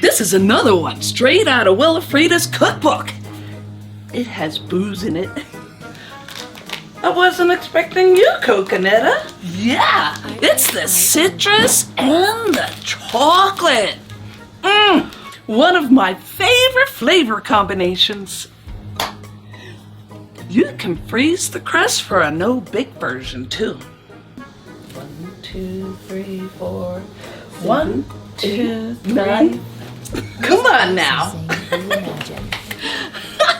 This is another one straight out of Willifreda's cookbook. It has booze in it. I wasn't expecting you, Coconetta. Yeah, it's the citrus and the chocolate. One of my favorite flavor combinations. You can freeze the crust for a no-bake version, too. 1, 2, 3, 4. 1, 2, 3. Come on now.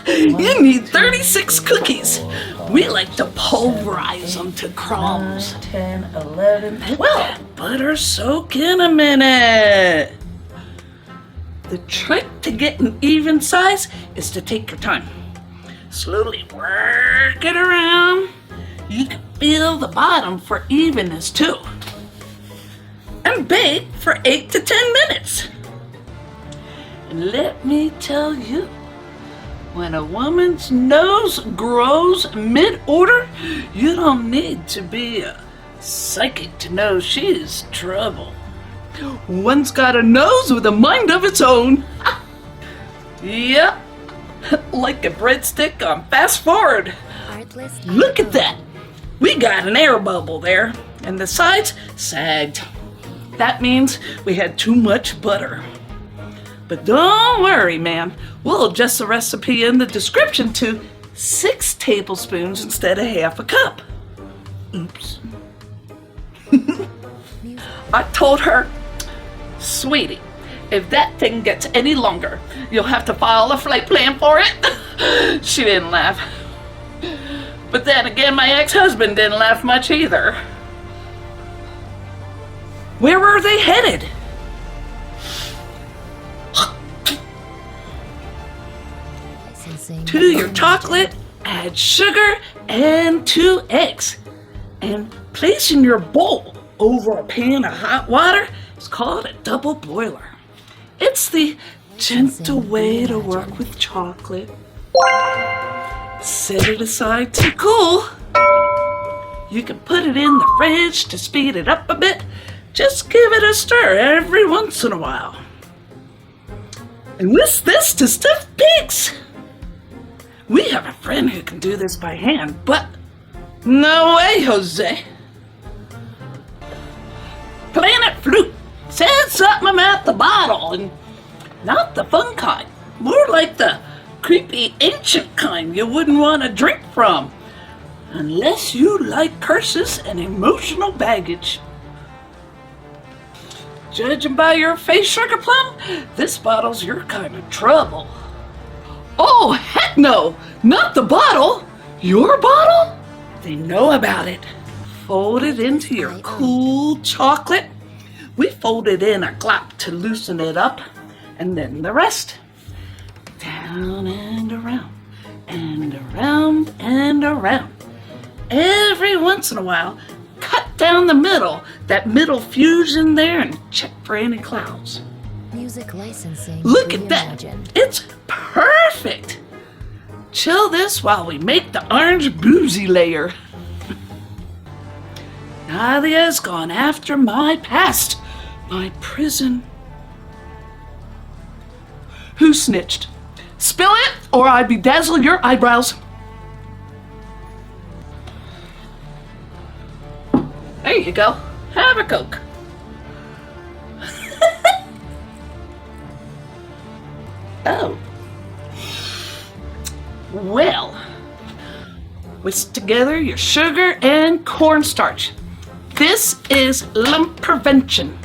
You need 36 cookies. We like to pulverize them to crumbs. 10, 11, 12. Butter soak in a minute. The trick to get an even size is to take your time. Slowly work it around. You can feel the bottom for evenness too. And bake for 8 to 10 minutes. And let me tell you, when a woman's nose grows mid-order, you don't need to be a psychic to know she's trouble. One's got a nose with a mind of its own. Yep, like a breadstick on fast forward. Look at that. We got an air bubble there, and the sides sagged. That means we had too much butter. But don't worry, man. We'll adjust the recipe in the description to 6 tablespoons instead of half a cup. Oops. I told her, sweetie, if that thing gets any longer, you'll have to file a flight plan for it. She didn't laugh. But then again, my ex-husband didn't laugh much either. Where were they headed? To your chocolate, add sugar and 2 eggs. And place in your bowl over a pan of hot water is called a double boiler. It's the gentle way to work with chocolate. Set it aside to cool. You can put it in the fridge to speed it up a bit. Just give it a stir every once in a while. And whisk this to stuffed pigs. We have a friend who can do this by hand, but no way, Jose. Planet Flute said something about the bottle, and not the fun kind. More like the creepy ancient kind you wouldn't want to drink from, unless you like curses and emotional baggage. Judging by your face, Sugar Plum, this bottle's your kind of trouble. Oh, heck no! Not the bottle! Your bottle? They know about it. Fold it into your cool chocolate. We fold it in a glop to loosen it up, and then the rest. Down and around, and around and around. Every once in a while, cut down the middle, that middle fusion there, and check for any clouds. Music licensing. Look at that! It's perfect! Chill this while we make the orange boozy layer. Nadia's gone after my past, my prison. Who snitched? Spill it, or I bedazzle your eyebrows. There you go. Have a Coke. Oh. Well, whisk together your sugar and cornstarch. This is lump prevention.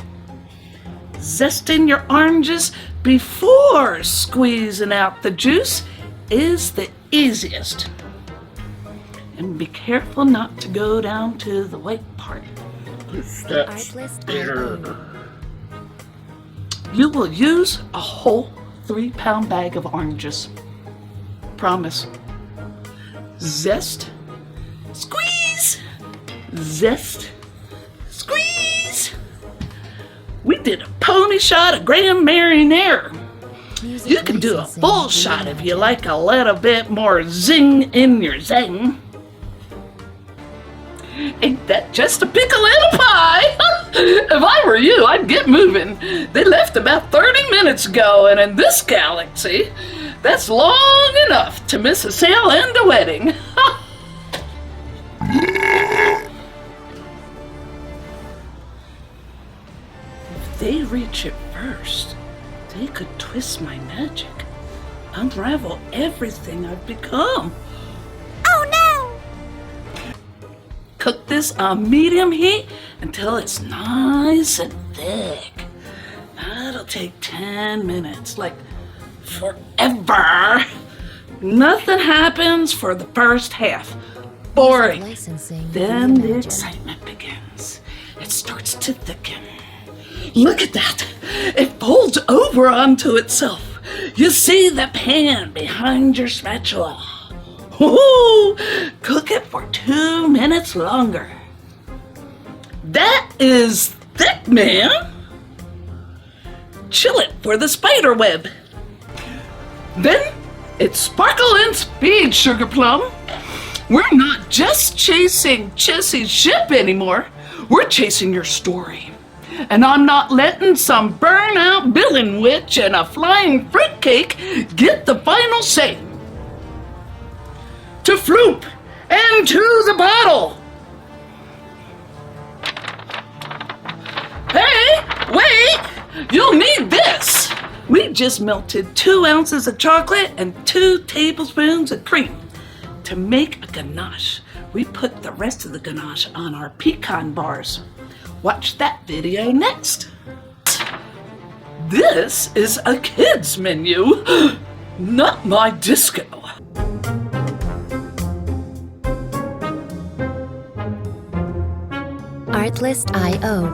Zesting your oranges before squeezing out the juice is the easiest. And be careful not to go down to the white part. That's weird. You will use a whole 3-pound bag of oranges. Promise. Zest. Squeeze. Zest. Squeeze. We did a pony shot of Grand Marnier. You can do a full shot if you like a little bit more zing in your zing. Ain't that just a pickle and a pie? If I were you, I'd get moving. They left about 30 minutes ago, and in this galaxy, that's long enough to miss a sail and a wedding. If they reach it first, they could twist my magic, unravel everything I've become. Oh no! Cook this on medium heat until it's nice and thick. That'll take 10 minutes, like forever. Nothing happens for the first half. Boring. Licensing. Then the excitement begins. It starts to thicken. Look at that. It folds over onto itself. You see the pan behind your spatula. Woo! Cook it for 2 minutes longer. That is thick, man. Chill it for the spider web. Then it's sparkle and speed, Sugar Plum. We're not just chasing Chessie's ship anymore. We're chasing your story. And I'm not letting some burnout billing witch and a flying fruitcake get the final say. To Floop and to the bottle. Hey, wait! You'll need this. We just melted 2 ounces of chocolate and 2 tablespoons of cream. To make a ganache, we put the rest of the ganache on our pecan bars. Watch that video next. This is a kid's menu, not my disco. Artlist.io